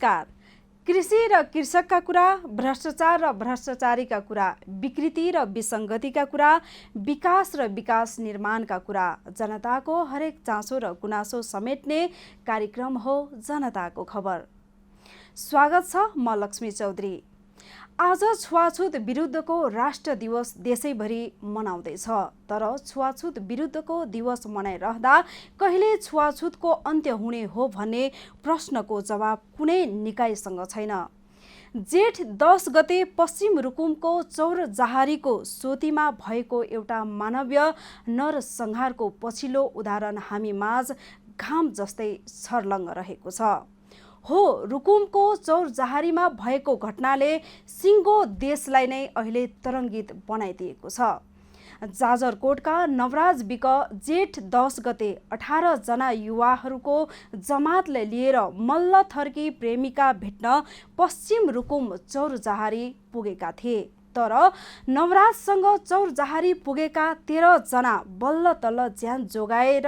नमस्कार। कृषि र कृषकका कुरा, भ्रष्टाचार र भ्रष्टाचारीका कुरा, विकृति र विसङ्गतिका कुरा, विकास र विकास निर्माणका कुरा, जनताको हरेक चासो र गुनासो समेट्ने कार्यक्रम हो जनताको खबर। स्वागत छ, म लक्ष्मी चौधरी। आज छुवाछुत विरुद्धको राष्ट्र दिवस देशैभरि मनाउँदैछ। तर छुवाछुत विरुद्धको दिवस मनाइरहँदा कहिले छुवाछुतको अन्त्य हुने हो भन्ने प्रश्नको जवाब कुनै निकायसँग छैन। जेठ 10 गते पश्चिम रुकुमको चौरजहारीको सोतीमा भएको एउटा मानवीय नरसंहारको पछिल्लो उदाहरण हामी माझ घाम जस्तै छर्लङ्ग रहेको छ। हो, रुकुमको चौरजहारीमा भएको घटनाले सिङ्गो देशलाई नै अहिले तरङ्गित बनाइदिएको छ। जाजरकोटका नवराज विक जेठ 10 गते 18 जना युवाहरूको जमातलाई लिएर मल्लथरकी प्रेमिका भेट्न पश्चिम रुकुम चौरजहारी पुगेका थिए। तर नवराजसँग चौरजहारी पुगेका 13 जना बल्ल तल्ल ज्यान जोगाएर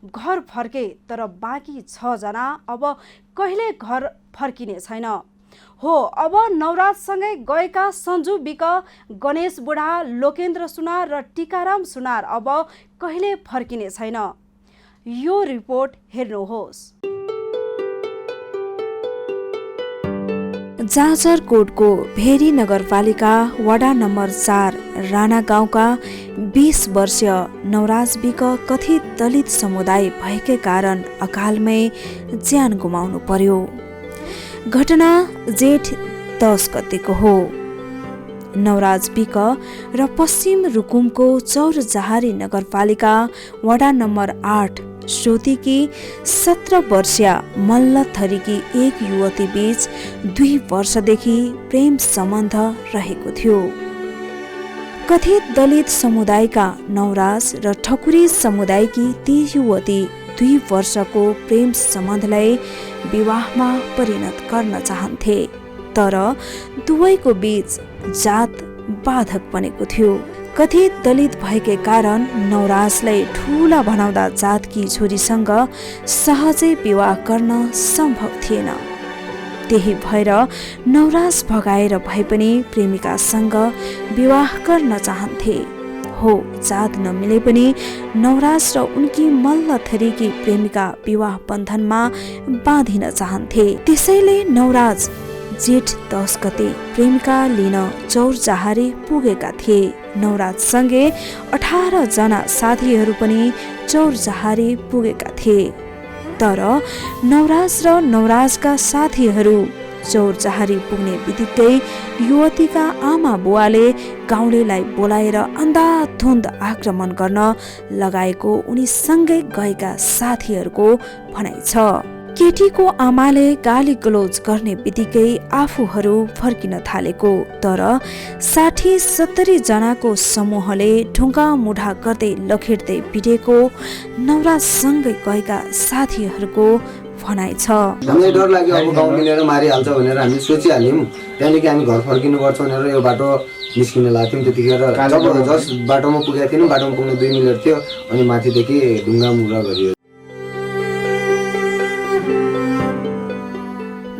घर फर्के। तर बाँकी 6 जना अब कहिले घर फर्किने छैन। हो, अब नवराजसँगै गएका सञ्जु विक, गणेश बुढा, लोकेन्द्र सुनार र टिकाराम सुनार अब कहिले फर्किने छैन। यो रिपोर्ट हेर्नुहोस्। जाजरकोटको भेरी नगरपालिका वडा नम्बर 4 राणा गाउँका 20 वर्षीय नवराज विक कथित दलित समुदाय भएकै कारण अकालमै ज्यान गुमाउनु पर्यो। घटना जेठ 10 गतेको हो। नवराज विक र पश्चिम रुकुमको चौरजहारी नगरपालिका वडा नम्बर 8 सोतीकी 17 वर्षीय मल्लथरीकी एक युवती बीच 2 वर्षदेखि प्रेम सम्बन्ध रहेको थियो। कथित दलित समुदायका नवराज र ठकुरी समुदायकी ती युवती 2 वर्षको प्रेम सम्बन्धलाई विवाहमा परिणत गर्न चाहन्थे। तर दुवैको बीच जात बाधक बनेको थियो। कथित दलित भएकै कारण नवराजलाई ठुला भनाउँदा जातकी छोरीसँग सहजै विवाह गर्न सम्भव थिएन। त्यही भएर नवराज भगाएर भए पनि प्रेमिकासँग विवाह गर्न चाहन्थे। हो, जात नमिले पनि नवराज र उनकी मल्लथरीकी प्रेमिका विवाह बन्धनमा बाँधिन चाहन्थे। त्यसैले नवराज जेठ 10 गते प्रेमिका लिन चौरजहारी पुगेका थिए। नवराजसँगै 18 जना साथीहरू पनि चौरजहारी पुगेका थिए। तर नवराज र नवराजका साथीहरू चौरजहारी पुग्ने बित्तिकै युवतीका आमा बुवाले गाउँलेलाई बोलाएर अन्धाधुन्ध आक्रमण गर्न लगाएको उनीसँगै गएका साथीहरूको भनाइ छ। केटीको आमाले गाली गलौज गर्ने बित्तिकै आफूहरू फर्किन थालेको। तर 60-70 जनाको समूहले ढुङ्गा मुढा गर्दै लखेट्दै पिटेको नवराजसँगै गएका साथीहरूको भनाइ छ। हामीलाई डर लाग्यो, अब गाउँ मिलेर मारिहाल्छ भनेर हामी सोचिहाल्यौँ। त्यहाँदेखि हामी घर फर्किनुपर्छ भनेर यो बाटो निस्किन लाग्थ्यौँ। त्यतिखेर जब जस बाटोमा पुगेका थियौँ, बाटोमा पुग्ने 2 मिनट थियो अनि माथिदेखि ढुङ्गा मुढा गरियो।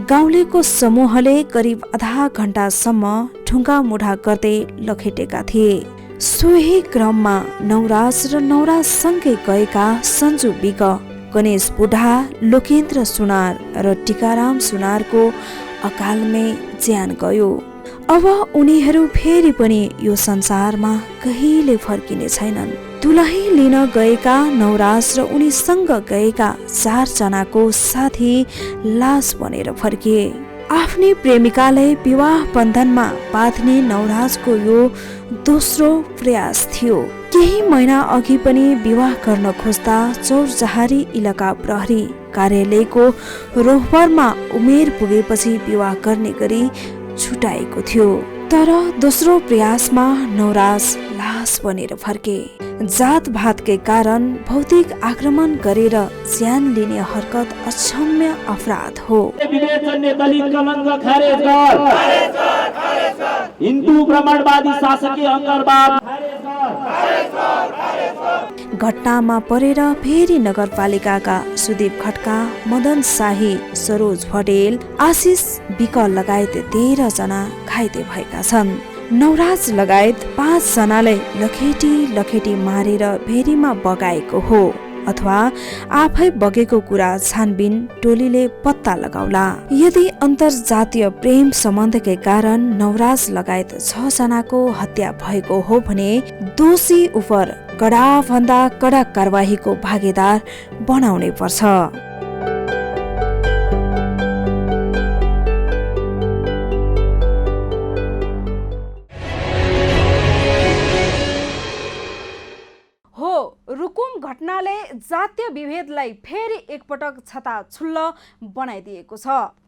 गाउँलेको समूहले करिब आधा घण्टासम्म ढुङ्गा मुढा गर्दै लखेटेका थिए। सोही क्रममा नवराज र नवराजसँगै गएका सञ्जु विक, गणेश बुढा, लोकेन्द्र सुनार र टिकाराम सुनारको अकालमै ज्यान गयो। अब उनीहरू फेरि पनि यो संसारमा कहिले फर्किने छैनन्। दुलही लिन गएका नवराज र उनीसँग गएका 4 जनाको साथी लास बनेर फर्किए। आफ्नी प्रेमिकालाई विवाह बन्धनमा बाँध्ने नवराजको यो दोस्रो प्रयास थियो। केही महिना अघि पनि विवाह गर्न खोज्दा चौरजहारी इलाका प्रहरी कार्यालयको रोहबरमा उमेर पुगेपछि विवाह गर्ने गरी छुटाएको थियो। तर दोस्रो प्रयासमा नवराज लास बनेर फर्के। जात भातकै कारण भौतिक आक्रमण गरेर ज्यान लिने हरकत अक्षम्य अपराध हो। हिन्दू ब्राह्मणवादी शासकीय अङ्गरवाद घटनामा परेर फेरि नगरपालिकाका सुदीप खड्का, मदन शाही, सरोज भटेल, आशिष विक लगायत 13 जना घाइते भएका छन्। नवराज लगायत 5 जनालाई लखेटी मारेर भेरीमा बगाएको हो अथवा आफै बगेको कुरा छानबिन टोलीले पत्ता लगाउला। यदि अन्तर्जातीय प्रेम सम्बन्धकै कारण नवराज लगायत 6 जनाको हत्या भएको हो भने दोषी उप कडा भन्दा कडा कारबाहीको भागीदार बनाउनै पर्छ। रुकुम घटनाले जातीय विभेदलाई फेरि एकपटक छताछुल्ल बनाइदिएको छ।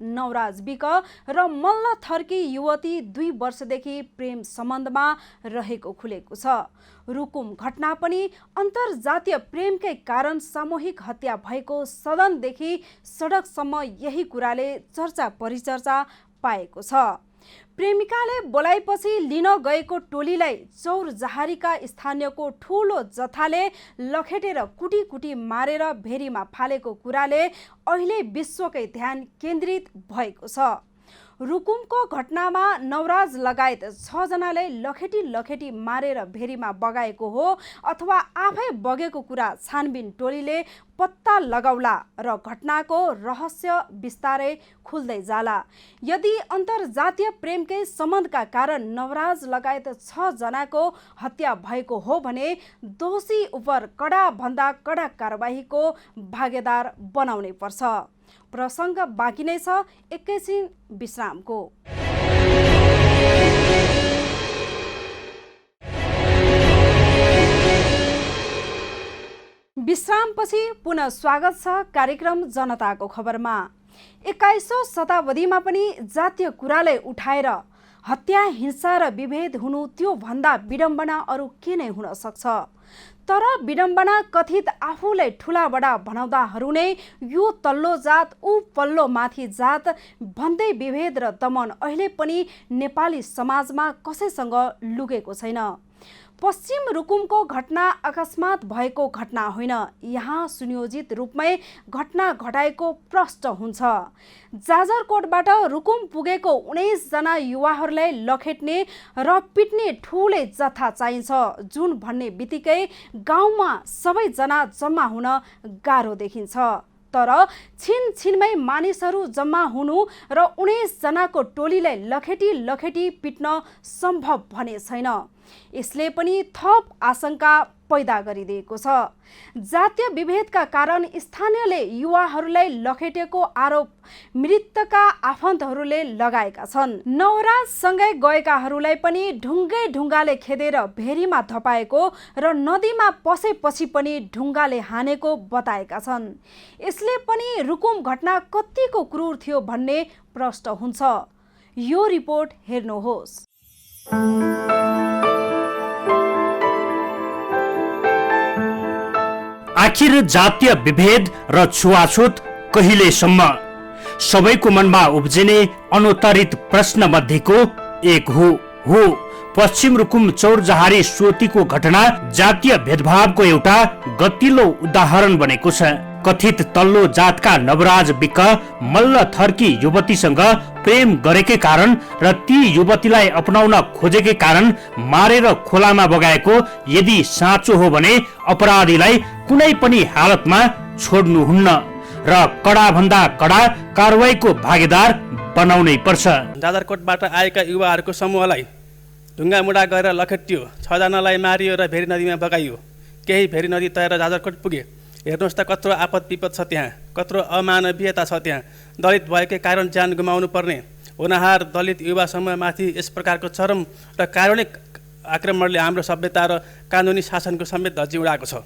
नवराज विक र मल्ल थर्की युवती 2 वर्षदेखि प्रेम सम्बन्धमा रहेको खुलेको छ। रुकुम घटना पनि अन्तर्जातीय प्रेमकै कारण सामूहिक हत्या भएको सदनदेखि सडकसम्म यही कुराले चर्चा परिचर्चा पाएको छ। प्रेमिकाले बोलाएपछि लिन गएको टोलीलाई चौरजहारीका स्थानीयको ठूलो जथाले लखेटेर कुटी मारेर भेरीमा फालेको कुराले अहिले विश्वकै ध्यान केन्द्रित भएको छ। रुकुमको घटनामा नवराज लगायत 6 जनाले लखेटी मारेर भेरीमा बगाएको हो अथवा आफै बगेको कुरा छानबिन टोलीले पत्ता लगाउला र घटनाको रहस्य बिस्तारै खुल्दै जाला। यदि अन्तर्जातीय प्रेमकै सम्बन्धका कारण नवराज लगायत 6 जनाको हत्या भएको हो भने दोषी उप कडा भन्दा कडा कारबाहीको भागीदार बनाउनै पर्छ। प्रसङ्ग बाँकी नै छ, एकैछिन विश्रामको। विश्रामपछि पुनः स्वागत छ कार्यक्रम जनताको खबरमा। 21औं शताब्दीमा पनि जातीय कुरालाई उठाएर हत्या, हिंसा र विभेद हुनु त्यो भन्दा विडम्बना अरू के नै हुन सक्छ। तर विडम्बना कथित आफूलाई ठुला बडा बनाउँदाहरू नै यो तल्लो जात ऊ पल्लो माथि जात भन्दै विभेद र दमन अहिले पनि नेपाली समाजमा कसैसँग लुकेको छैन। पश्चिम रुकुमको घटना अकस्मात भएको घटना होइन, यहाँ सुनियोजित रूपमै घटना घटाएको प्रष्ट हुन्छ। जाजरकोटबाट रुकुम पुगेको 19 जना युवाहरूलाई लखेट्ने र पिट्ने ठूलै जथा चाहिन्छ, जुन भन्ने बित्तिकै गाउँमा सबैजना जम्मा हुन गाह्रो देखिन्छ। तर छिनछिनमै मानिसहरू जम्मा हुनु र 19 जनाको टोलीलाई लखेटी पिट्न सम्भव भने छैन। यसले पनि थप आशंका पैदा गरिदिएको छ। जातीय विभेदका कारण स्थानीयले युवाहरूलाई लखेटेको आरोप मृतकका आफन्तहरूले लगाएका छन्। नवराजसँगै गएकाहरूलाई पनि ढुङ्गाले खेदेर भेरीमा धपाएको र नदीमा पसेपछि पनि ढुङ्गाले हानेको बताएका छन्। यसले पनि रुकुम घटना कतिको क्रूर थियो भन्ने प्रश्न हुन्छ। यो रिपोर्ट हेर्नुहोस्। आखिर जातीय विभेद र छुवाछुत कहिलेसम्म? सबैको मनमा उब्जिने अनुत्तरित प्रश्न मध्येको एक हो पश्चिम रुकुम चौरजहारी सोतीको घटना जातीय भेदभावको एउटा गतिलो उदाहरण बनेको छ। कथित तल्लो जातका नवराज विक मल्ल थर्की युवतीसँग प्रेम गरेकै कारण र ती युवतीलाई अपनाउन खोजेकै कारण मारेर खोलामा बगाएको यदि साँचो हो भने अपराधीलाई कुनै पनि हालतमा छोड्नुहुन्न र कडा भन्दा कडा कारवाहीको भागीदार बनाउनै पर्छ। जाजरकोटबाट आएका युवाहरूको समूहलाई ढुङ्गा मुढा गरेर लखेटियो, 6 जनालाई मारियो र भेरी नदीमा बगाइयो। केही भेरी नदी तरेर जाजरकोट पुगे। हेर्नुहोस् त कत्रो आपद विपद छ त्यहाँ, कत्रो अमानवीयता छ त्यहाँ। दलित भएकै कारण ज्यान गुमाउनु पर्ने होनहार दलित युवा समूहमाथि यस प्रकारको चरम र कारुणिक आक्रमणले हाम्रो सभ्यता र कानुनी शासनको समेत धज्जी उडाएको छ।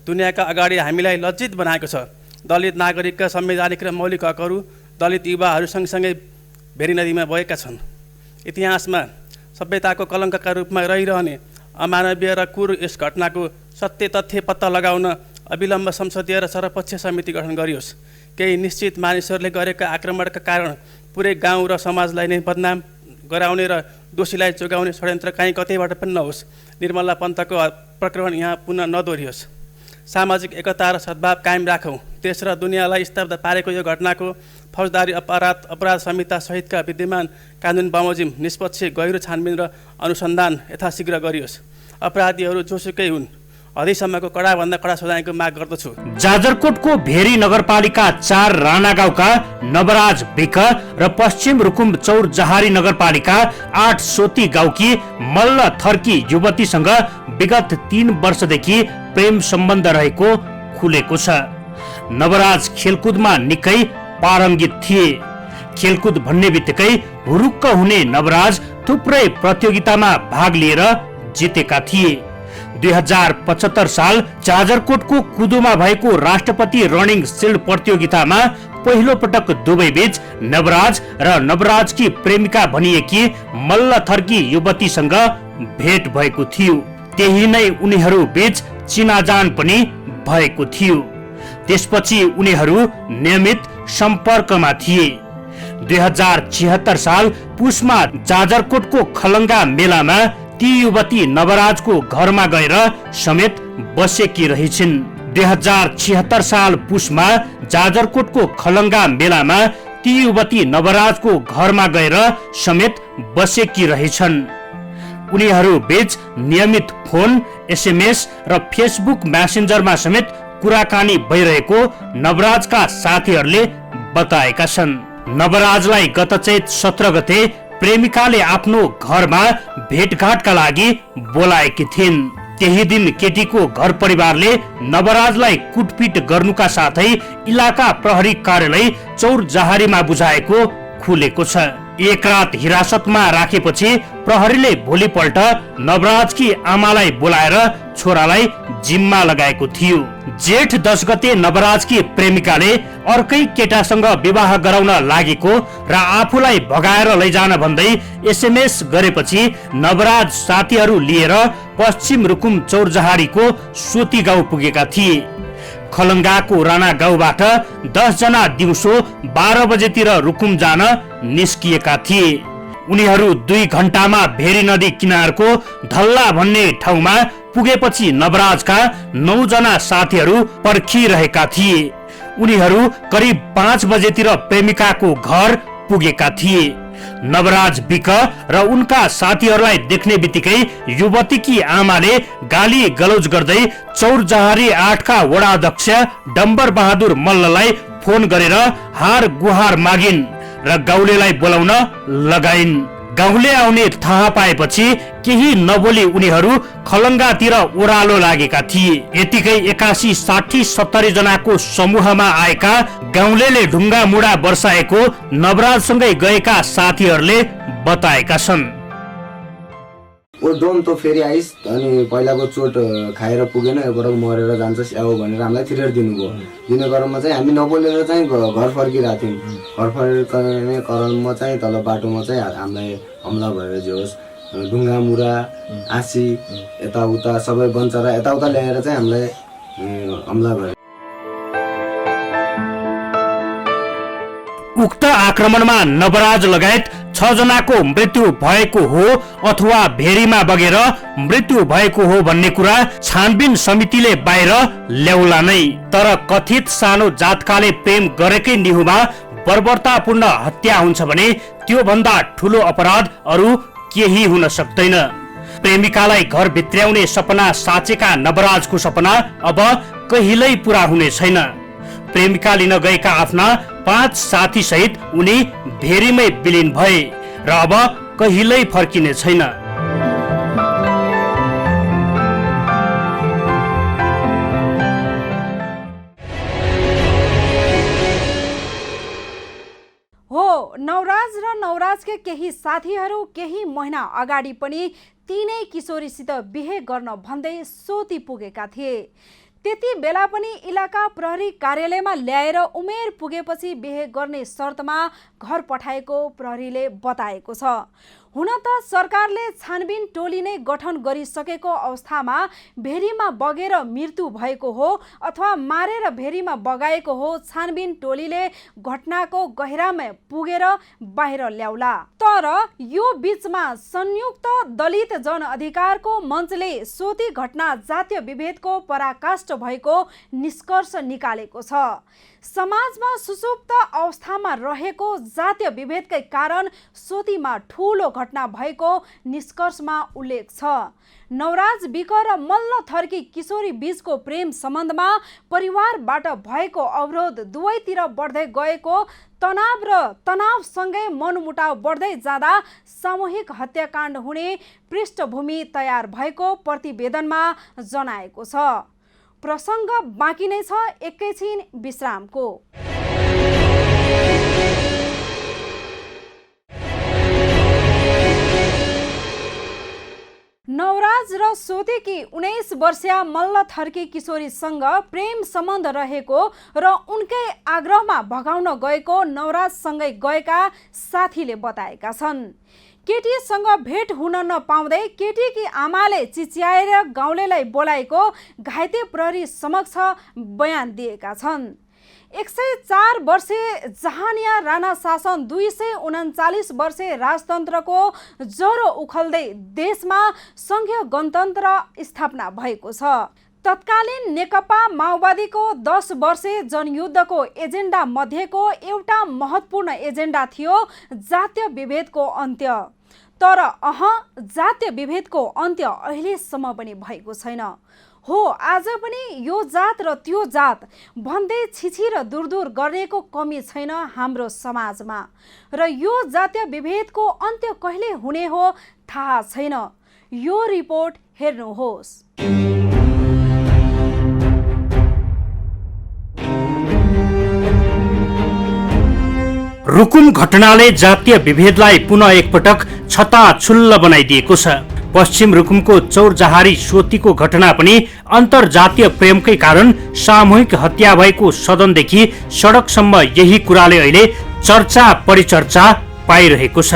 दुनियाँका अगाडि हामीलाई लज्जित बनाएको छ। दलित नागरिकका संवैधानिक र मौलिक हकहरू दलित युवाहरू सँगसँगै भेरी नदीमा बगेका छन्। इतिहासमा सभ्यताको कलङ्कका रूपमा रहिरहने अमानवीय र क्रूर यस घटनाको सत्य तथ्य पत्ता लगाउन अविलम्ब संसदीय र सर्वपक्षीय समिति गठन गरियोस्। केही निश्चित मानिसहरूले गरेका आक्रमणका कारण पुरै गाउँ र समाजलाई नै बदनाम गराउने र दोषीलाई जोगाउने षड्यन्त्र कहीँ कतैबाट पनि नहोस्। निर्मला पन्तको प्रकरण यहाँ पुनः नदोहोरियोस्। सामाजिक एकता र सद्भाव कायम राखौँ। देश र दुनियाँलाई स्तब्ध पारेको यो घटनाको फौजदारी अपराध संहिता सहितका विद्यमान कानुन बमोजिम निष्पक्ष गहिरो छानबिन र अनुसन्धान यथाशीघ्र गरियोस्। अपराधीहरू जोसुकै हुन्, हदैसम्मको कडाभन्दा कडा सजायको माग गर्दछु। जाजरकोटको भेरी नगरपालिका 4 राणा गाउँका नवराज विक र पश्चिम रुकुम चौर जहारी नगरपालिका 8 सोती गाउँकी मल्ल थर्की युवतीसँग विगत 3 वर्षदेखि प्रेम सम्बन्ध रहेको खुलेको छ। नवराज खेलकुदमा निकै पारङ्गित थिए। खेलकुद भन्ने बित्तिकै हुरुक्क हुने नवराज थुप्रै प्रतियोगितामा भाग लिएर जितेका थिए। 2075 साल जाजरकोटको कुदुमा भएको राष्ट्रपति रनिङ सिल्ड प्रतियोगितामा पहिलो पटक दुवै बीच नवराज र नवराजकी प्रेमिका भनिएकी मल्ल थर्की युवतीसँग भेट भएको थियो। त्यही नै उनीहरू बीच चिनाजान पनि भएको थियो। त्यसपछि उनीहरू नियमित सम्पर्कमा थिए। 2076 साल पुसमा जाजरकोटको खलङ्गा मेलामा ती युवती नवराजको घरमा गएर समेत बसेकी रहेछिन्। 2076 साल पुसमा जाजरकोटको खलङ्गा मेलामा ती युवती नवराजको घरमा गएर समेत बसेकी रहेछन्। उनीहरू बीच नियमित फोन, एसएमएस र फेसबुक मैसेन्जरमा समेत कुराकानी भइरहेको नवराजका साथीहरूले बताएका छन्। नवराजलाई गत चैत 17 गते प्रेमिकाले आफ्नो घरमा भेटघाटका लागि बोलाएकी थिइन्। त्यही दिन केटीको घर परिवारले नवराजलाई कुटपिट गर्नुका साथै इलाका प्रहरी कार्यालय चौर जहारीमा बुझाएको खुलेको छ। एक रात हिरासतमा राखेपछि प्रहरीले भोलिपल्ट नवराजकी आमालाई बोलाएर छोरालाई जिम्मा लगाएको थियो। जेठ 10 गते नवराजकी प्रेमिकाले अर्कै केटासँग विवाह गराउन लागेको र आफूलाई भगाएर लैजान भन्दै एसएमएस गरेपछि नवराज साथीहरू लिएर पश्चिम रुकुम चौरजहारीको सोती गाउँ पुगेका थिए। खलङ्गाको राणा गाउँबाट 10 जना दिउँसो 12 बजेतिर रुकुम जान निस्किएका थिए। उनीहरू 2 घण्टामा भेरी नदी किनारको धल्ला भन्ने ठाउँमा पुगेपछि नवराजका 9 जना साथीहरू पर्खिरहेका थिए। उनीहरू करिब 5 बजेतिर प्रेमिकाको घर पुगेका थिए। नवराज विक र उनका साथीहरूलाई देख्ने बित्तिकै युवतीकी आमाले गाली गलौज गर्दै चौरजहारी 8 का वडा अध्यक्ष डम्बर बहादुर मल्ललाई फोन गरेर हार गुहार मागिन् र गाउँलेलाई बोलाउन लगाइन्। गाउँले आउने थाहा पाएपछि केही नबोली उनीहरू खलङ्गातिर ओह्रालो लागेका थिए। यतिकै 81, 60, 70 जनाको समूहमा आएका गाउँलेले ढुङ्गा मुढा बर्साएको नवराजसँगै गएका साथीहरूले बताएका छन्। ओ डोम त फेरि आइस अनि पहिलाको चोट खाएर पुगेन, एकपटक मरेर जान्छस् आऊ भनेर हामीलाई थ्रेट दिनुभयो। दिने क्रममा चाहिँ हामी नबोलेर चाहिँ घर फर्किरहेको थियौँ। घर फर्किने क्रममा चाहिँ तल बाटोमा चाहिँ हामीलाई हमला भएर जे होस् ढुङ्गा मुरा आँसी यताउता सबै बन्चरा यताउता ल्याएर चाहिँ हामीलाई हमला भयो। उक्त आक्रमणमा नवराज लगायत 6 जनाको मृत्यु भएको हो अथवा भेरीमा बगेर मृत्यु भएको हो भन्ने कुरा छानबिन समितिले बाहिर ल्याउला नै। तर कथित सानो जातकाले प्रेम गरेकै निहुमा बर्बरतापूर्ण हत्या हुन्छ भने त्यो भन्दा ठूलो अपराध अरु केही हुन सक्दैन। प्रेमिकालाई घर भित्र्याउने सपना साचेका नवराजको सपना अब कहिल्यै पूरा हुने छैन। प्रेमिका लिन गएका आफ्ना 5 साथी सहित उनी भेरीमै विलिन भए र अब कहिल्यै फर्किने छैन। हो, नवराज र नवराजका केही साथीहरू केही महिना अगाडि पनि तीनै किशोरीसित बिहे गर्न भन्दै सोती पुगेका थिए। त्यति बेला पनि इलाका प्रहरी कार्यालयमा ल्याएर उमेर पुगेपछि बिहे गर्ने शर्तमा घर पठाएको प्रहरीले बताएको छ। हुन त सरकारले छानबिन टोली नै गठन गरिसकेको अवस्थामा भेरीमा बगेर मृत्यु भएको हो अथवा मारेर भेरीमा बगाएको हो छानबिन टोलीले घटनाको गहिरामा पुगेर बाहिर ल्याउला। तर यो बीचमा संयुक्त दलित जनअधिकारको मञ्चले सोती घटना जातीय विभेदको पराकाष्ठ भएको निष्कर्ष निकालेको छ। समाजमा सुसुप्त अवस्थामा रहेको जातीय विभेदकै कारण सोतीमा ठूलो घटना भएको निष्कर्षमा उल्लेख छ। नवराज विक र मल्ल थर्की किशोरी बीचको प्रेम सम्बन्धमा परिवारबाट भएको अवरोध दुवैतिर बढ्दै गएको तनाव र तनावसँगै मनमुटाव बढ्दै जाँदा सामूहिक हत्याकाण्ड हुने पृष्ठभूमि तयार भएको प्रतिवेदनमा जनाएको छ। प्रसङ्ग बाँकी नै छ, एकैछिन विश्रामको। नवराज र सोतेकी 19 वर्षीय मल्ल थर्की किशोरीसँग प्रेम सम्बन्ध रहेको र उनकै आग्रहमा भगाउन गएको नवराजसँगै गएका साथीले बताएका छन्। केटीसँग भेट हुन नपाउँदै केटीकी आमाले चिच्याएर गाउँलेलाई बोलाएको घाइते प्रहरी समक्ष बयान दिएका छन्। 104 वर्षे जहानिया राणा शासन 239 वर्षे राजतन्त्रको ज्वरो उखल्दै देशमा संघीय गणतन्त्र स्थापना भएको छ। तत्कालीन नेकपा माओवादीको 10 वर्षे जनयुद्धको एजेन्डा मध्येको एउटा महत्त्वपूर्ण एजेन्डा थियो जातीय विभेदको अन्त्य। तर जातीय विभेदको अन्त्य अहिलेसम्म पनि भएको छैन। हो, आज पनि यो जात र त्यो जात भन्दै छिछि र दूर गर्नेको कमी छैन हाम्रो समाजमा र यो जातीय विभेदको अन्त्य कहिले हुने हो थाहा छैन। यो रिपोर्ट हेर्नुहोस्। रुकुम घटनाले जातीय विभेदलाई पुनः एकपटक छताछुल्ल बनाइदिएको छ। पश्चिम रुकुमको चौरजहारी सोतीको घटना पनि अन्तर्जातीय प्रेमकै कारण सामूहिक हत्या भएको सदनदेखि सडकसम्म यही कुराले अहिले चर्चा परिचर्चा पाइरहेको छ।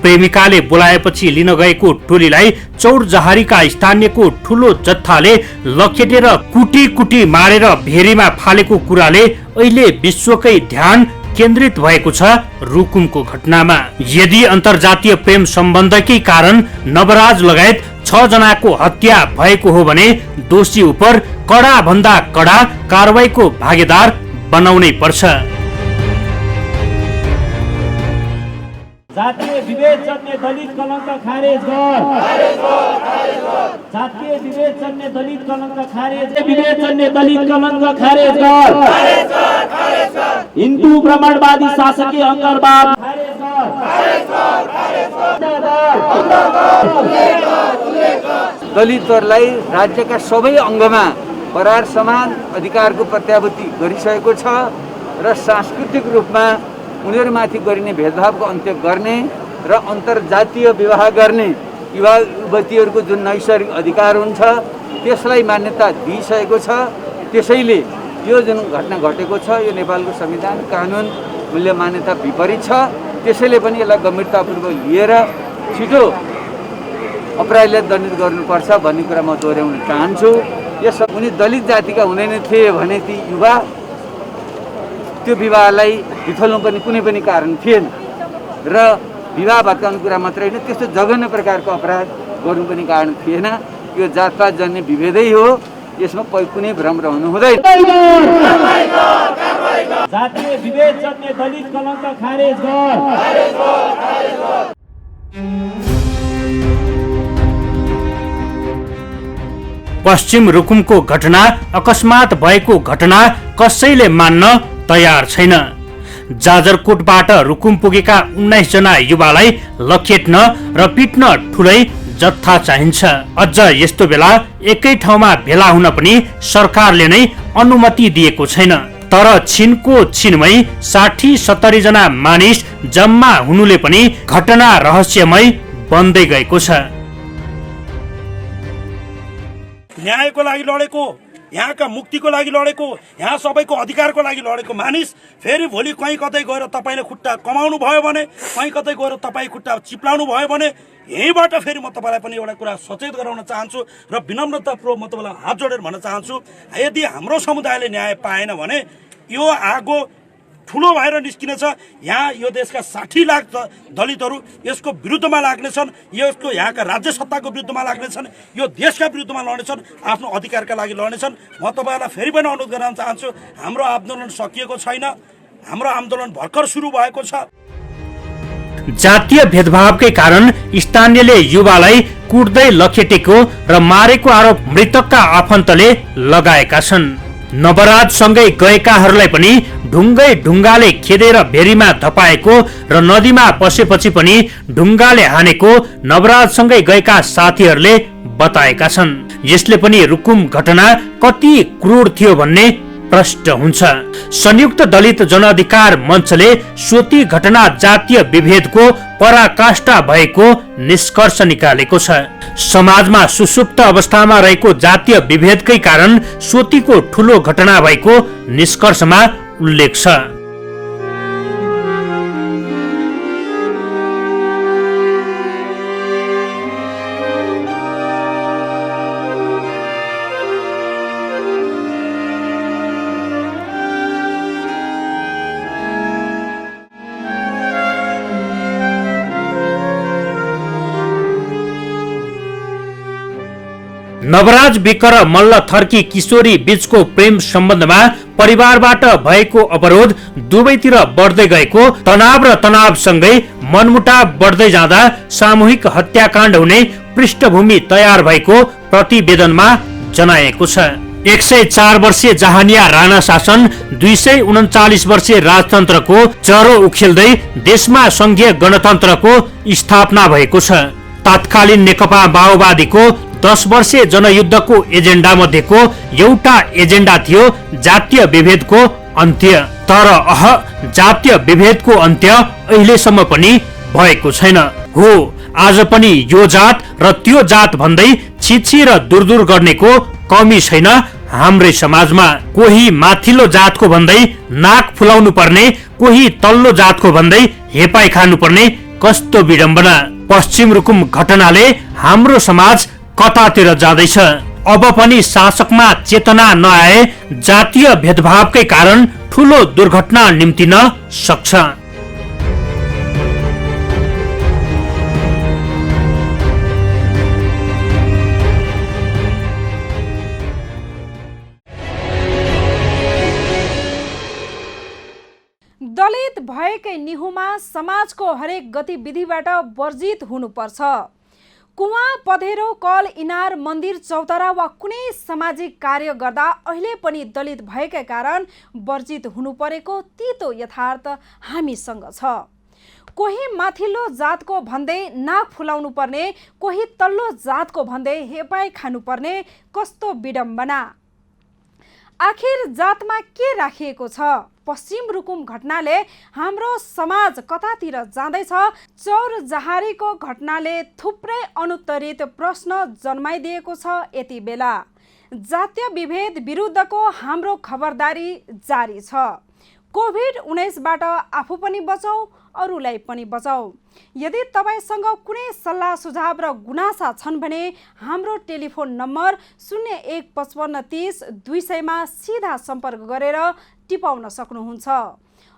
प्रेमिकाले बोलाएपछि लिन गएको टोलीलाई चौरजहारीका स्थानीयको ठूलो जत्थाले लखेटेर कुटी कुटी मारेर भेरीमा फालेको कुराले अहिले विश्वकै ध्यान केन्द्रित भएको छ रुकुमको घटनामा। यदि अन्तर्जातीय प्रेम सम्बन्धकै कारण नवराज लगायत 6 जनाको हत्या भएको हो भने दोषी उप कडा भन्दा कडा कारवाहीको भागीदार बनाउनै पर्छ। जातीय विभेद जन्य दलित कलंक खारेज गर। जातीय विभेद जन्य दलित कलंक खारेज, विभेद जन्य दलित कलंक खारेज गर। हिन्दू ब्राह्मणवादी शासकीय अंगरवाद खारेज गर। दलितहरूलाई राज्यका सबै अङ्गमा बराबर समान अधिकारको प्रत्याभूति गरिसकेको छ र सांस्कृतिक रूपमा उनीहरूमाथि गरिने भेदभावको अन्त्य गर्ने र अन्तर्जातीय विवाह गर्ने युवा युवतीहरूको जुन नैसर्गिक अधिकार हुन्छ त्यसलाई मान्यता दिइसकेको छ। त्यसैले यो जुन घटना घटेको छ यो नेपालको संविधान कानुन मूल्य मान्यता विपरीत छ। त्यसैले पनि यसलाई गम्भीरतापूर्वक लिएर छिटो अपराधीलाई दण्डित गर्नुपर्छ भन्ने कुरा म दोहोऱ्याउन चाहन्छु। यस उनी दलित जातिका हुँदैन थिए भने ती युवा त्यो विवाहलाई बिथोल्नु पनि कुनै पनि कारण थिएन र विवाह भत्काउने कुरा मात्रै होइन त्यस्तो जघन्य प्रकारको अपराध गर्नु पनि कारण थिएन। यो जातपात जन्य विभेदै हो, यसमा कुनै भ्रम रहनु हुँदैन। जातीय विभेद जन्य दलित कलंक खारेज गर। पश्चिम रुकुमको घटना अकस्मात भएको घटना कसैले मान्न तयार छैन। जाजरकोटबाट रुकुम पुगेका 19 जना युवालाई लखेट्न र पिट्न ठुलै जत्था चाहिन्छ। अझ यस्तो बेला एकै ठाउँमा भेला हुन पनि सरकारले नै अनुमति दिएको छैन। तर छिनको छिनमै 60-70 जना मानिस जम्मा हुनुले पनि घटना रहस्यमय बन्दै गएको छ। न्यायको लागि लडेको, यहाँका मुक्तिको लागि लडेको, यहाँ सबैको अधिकारको लागि लडेको मानिस फेरि भोलि कहीँ कतै गएर तपाईँले खुट्टा कमाउनु भयो भने, कहीँ कतै गएर तपाईँ खुट्टा चिप्लाउनु भयो भने यहीँबाट फेरि म तपाईँलाई पनि एउटा कुरा सचेत गराउन चाहन्छु र विनम्रतापूर्वक म तपाईँलाई हात जोडेर भन्न चाहन्छु, यदि हाम्रो समुदायले न्याय पाएन भने यो आगो ठुलो भएर निस्किनेछ। यहाँ यो देशका 60 लाख दलितहरू यसको विरुद्धमा लाग्नेछन्, यसको यहाँका राज्य सत्ताको विरुद्धमा लाग्नेछन्, यो देशका विरुद्धमा लड्नेछन्, आफ्नो अधिकारका लागि लड्नेछन्। म तपाईँहरूलाई फेरि पनि अनुरोध गर्न चाहन्छु, हाम्रो आन्दोलन सकिएको छैन, हाम्रो आन्दोलन भर्खर सुरु भएको छ। जातीय भेदभावकै कारण स्थानीयले युवालाई कुट्दै लखेटेको र मारेको आरोप मृतकका आफन्तले लगाएका छन्। नवराजसँगै गएकाहरूलाई पनि ढुङ्गाले खेदेर भेरीमा धपाएको र नदीमा पसेपछि पनि ढुङ्गाले हानेको नवराजसँगै गएका साथीहरूले बताएका छन्। यसले पनि रुकुम घटना कति क्रूर थियो भन्ने प्रश्न हुन्छ। संयुक्त दलित जनअधिकार मञ्चले सोती घटना जातीय विभेदको पराकाष्ठा भएको निष्कर्ष निकालेको छ। समाजमा सुसुप्त अवस्थामा रहेको जातीय विभेदकै कारण सोतीको ठूलो घटना भएको निष्कर्षमा उल्लेख छ। नवराज विक र मल्ल थर्की किशोरी बीचको प्रेम सम्बन्धमा परिवारबाट भएको अवरोध दुवैतिर बढ्दै गएको तनाव र तनावसँगै मनमुटाव बढ्दै जाँदा सामूहिक हत्याकाण्ड हुने पृष्ठभूमि तयार भएको प्रतिवेदनमा जनाएको छ। 104 वर्षीय जहानिया राणा शासन 239 वर्षीय राजतन्त्रको चरो उखेल्दै देशमा संघीय गणतन्त्रको स्थापना भएको छ। तत्कालीन नेकपा माओवादीको 10 वर्षीय जनयुद्धको एजेन्डा मध्येको एउटा एजेन्डा थियो जातीय विभेदको अन्त्य। तर जातीय विभेदको अन्त्य अहिलेसम्म पनि भएको छैन। हो, आज पनि यो जात र त्यो जात भन्दै छिछि र दूर गर्नेको कमी छैन हाम्रै समाजमा। कोही माथिल्लो जातको भन्दै नाक फुलाउनु पर्ने, कोही तल्लो जातको भन्दै हेपाई खानु पर्ने, कस्तो विडम्बना। पश्चिम रुकुम घटनाले हाम्रो समाज कतातिर जाँदैछ। अब पनि शासकमा चेतना नआए जातीय भेदभावकै कारण ठूलो दुर्घटना निम्तिन सक्छ। दलित भएकै निहुमा समाजको हरेक गतिविधिबाट वर्जित हुनुपर्छ। कुवा, पँधेरो, कल, इनार, मन्दिर, चौतारा वा कुनै सामाजिक कार्य गर्दा अहिले पनि दलित भएकै कारण वर्जित हुनु परेको तीतो यथार्थ हामीसँग छ। कोही माथिल्लो जातको भन्दै नाक फुलाउनु पर्ने, कोही तल्लो जातको भन्दै हेपाई खानुपर्ने, कस्तो विडम्बना। आखिर जातमा के राखिएको छ? पश्चिम रुकुम घटनाले हाम्रो समाज कतातिर जाँदैछ? चौर जहारीको घटनाले थुप्रै अनुत्तरित प्रश्न जन्माइदिएको छ। यति बेला जातीय विभेद विरुद्धको हाम्रो खबरदारी जारी छ। कोभिड-19बाट आफू पनि बचाऊ, अरूलाई पनि बचाऊ। यदि तपाईसँग कुनै सल्लाह सुझाव र गुनासा छन् भने हाम्रो टेलिफोन नम्बर 0155 30 200 मा सिधा सम्पर्क गरेर टिपाउन सक्नुहुन्छ।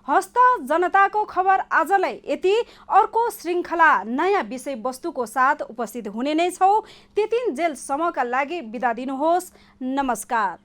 हस्त जनताको खबर आजलाई यति। अर्को श्रृङ्खला नयाँ विषयवस्तुको साथ उपस्थित हुने नै छौँ। त्यतिन्जेलसम्मका लागि बिदा दिनुहोस्। नमस्कार।